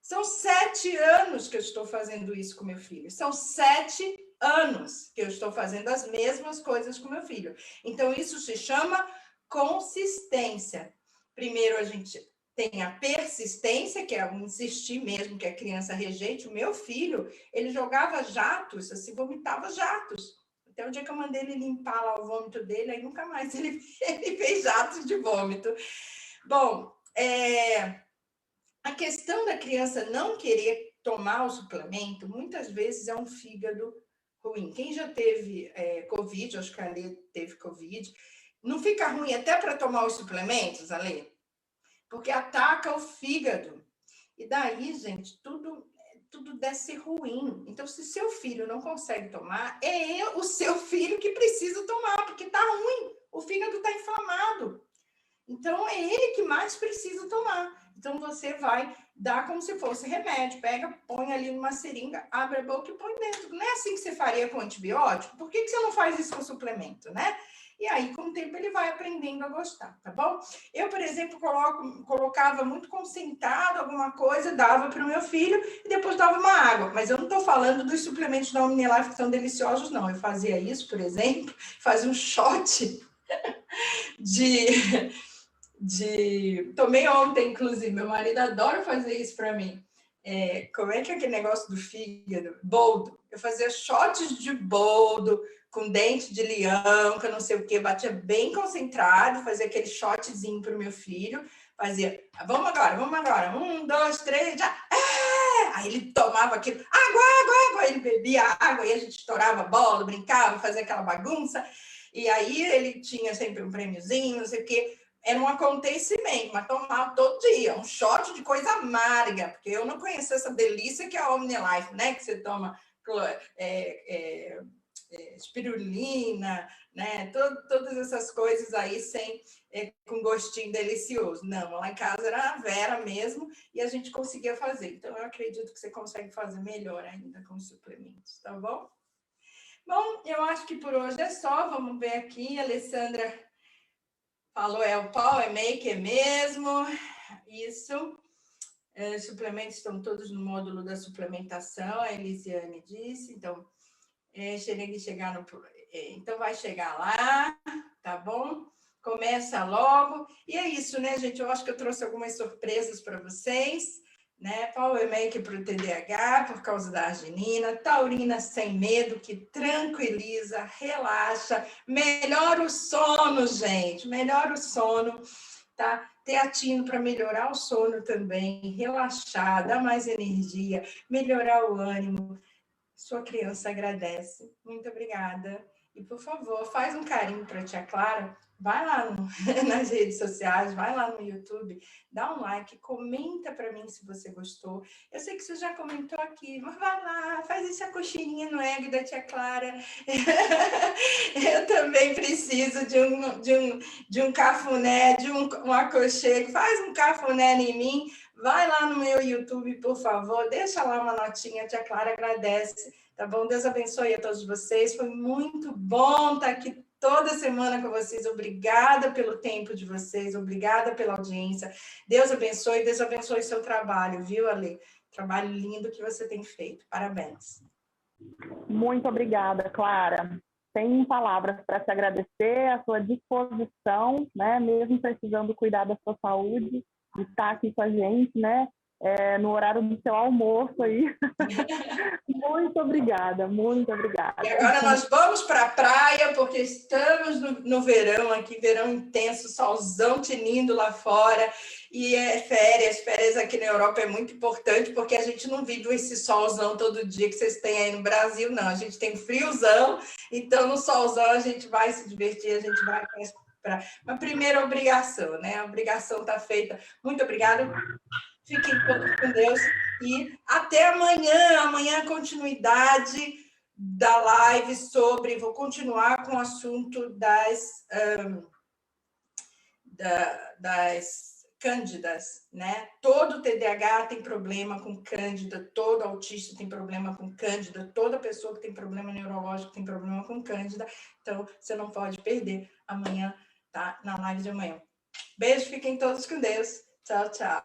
São 7 anos que eu estou fazendo isso com meu filho. São 7 anos que eu estou fazendo as mesmas coisas com meu filho. Então, isso se chama consistência. Primeiro, a gente tem a persistência, que é o insistir mesmo que a criança rejeite. O meu filho, ele jogava jatos, assim, vomitava jatos. Até o dia que eu mandei ele limpar lá o vômito dele, aí nunca mais ele fez jatos de vômito. Bom, a questão da criança não querer tomar o suplemento, muitas vezes é um fígado ruim. Quem já teve Covid, acho que a Alê teve Covid, não fica ruim até para tomar os suplementos, Alê? Porque ataca o fígado. E daí, gente, tudo desce ruim. Então, se seu filho não consegue tomar, é o seu filho que precisa tomar, porque está ruim. O fígado está inflamado. Então, é ele que mais precisa tomar. Então, você vai dar como se fosse remédio. Pega, põe ali numa seringa, abre a boca e põe dentro. Não é assim que você faria com antibiótico? Por que você não faz isso com suplemento, né? E aí, com o tempo, ele vai aprendendo a gostar, tá bom? Eu, por exemplo, colocava muito concentrado alguma coisa, dava para o meu filho e depois dava uma água. Mas eu não estou falando dos suplementos da OmniLife que são deliciosos, não. Eu fazia isso, por exemplo, fazia um shot tomei ontem, inclusive, meu marido adora fazer isso para mim. Como é que é aquele negócio do fígado? Boldo. Eu fazia shots de boldo com dente de leão, que eu não sei o que, batia bem concentrado, fazia aquele shotzinho para o meu filho, fazia, vamos agora, 1, 2, 3, já, aí ele tomava aquilo, água, ele bebia água, e a gente estourava bola, brincava, fazia aquela bagunça, e aí ele tinha sempre um prêmiozinho, não sei o que. Era um acontecimento, mas tomava todo dia, um shot de coisa amarga, porque eu não conhecia essa delícia que é a OmniLife, né? Que você toma espirulina, né? Todas essas coisas aí com gostinho delicioso. Não, lá em casa era a Vera mesmo e a gente conseguia fazer. Então, eu acredito que você consegue fazer melhor ainda com os suplementos, tá bom? Bom, eu acho que por hoje é só. Vamos ver aqui, a Alessandra falou, o Power Maker mesmo, isso. Os suplementos estão todos no módulo da suplementação, a Elisiane disse, então, então vai chegar lá, tá bom? Começa logo, e é isso, né, gente? Eu acho que eu trouxe algumas surpresas para vocês, né? Power Maker para o TDAH, por causa da arginina, taurina sem medo, que tranquiliza, relaxa, melhora o sono, gente, melhora o sono, tá? Teatino para melhorar o sono também, relaxar, dar mais energia, melhorar o ânimo. Sua criança agradece. Muito obrigada. E, por favor, faz um carinho para a tia Clara, vai lá nas redes sociais, vai lá no YouTube, dá um like, comenta para mim se você gostou. Eu sei que você já comentou aqui, mas vai lá, faz essa coxinha no ego da tia Clara. Eu também preciso de um cafuné, um aconchego. Faz um cafuné em mim. Vai lá no meu YouTube, por favor. Deixa lá uma notinha. A tia Clara agradece. Tá bom? Deus abençoe a todos vocês. Foi muito bom estar aqui toda semana com vocês. Obrigada pelo tempo de vocês. Obrigada pela audiência. Deus abençoe o seu trabalho, viu, Ale? Trabalho lindo que você tem feito. Parabéns. Muito obrigada, Clara. Tem palavras para te agradecer, a sua disposição, né, mesmo precisando cuidar da sua saúde, de estar aqui com a gente, né, no horário do seu almoço aí. Muito obrigada, muito obrigada. E agora nós vamos para a praia, porque estamos no verão aqui, verão intenso, solzão tinindo lá fora, e férias aqui na Europa é muito importante, porque a gente não vive esse solzão todo dia que vocês têm aí no Brasil, não. A gente tem friozão, então no solzão a gente vai se divertir, a gente vai para uma primeira obrigação, né? A obrigação está feita. Muito obrigada. Fiquem todos com Deus e até amanhã. Amanhã, continuidade da live sobre. Vou continuar com o assunto das cândidas, né? Todo TDAH tem problema com cândida, todo autista tem problema com cândida, toda pessoa que tem problema neurológico tem problema com cândida. Então, você não pode perder amanhã, tá? Na live de amanhã. Beijo, fiquem todos com Deus. Tchau, tchau.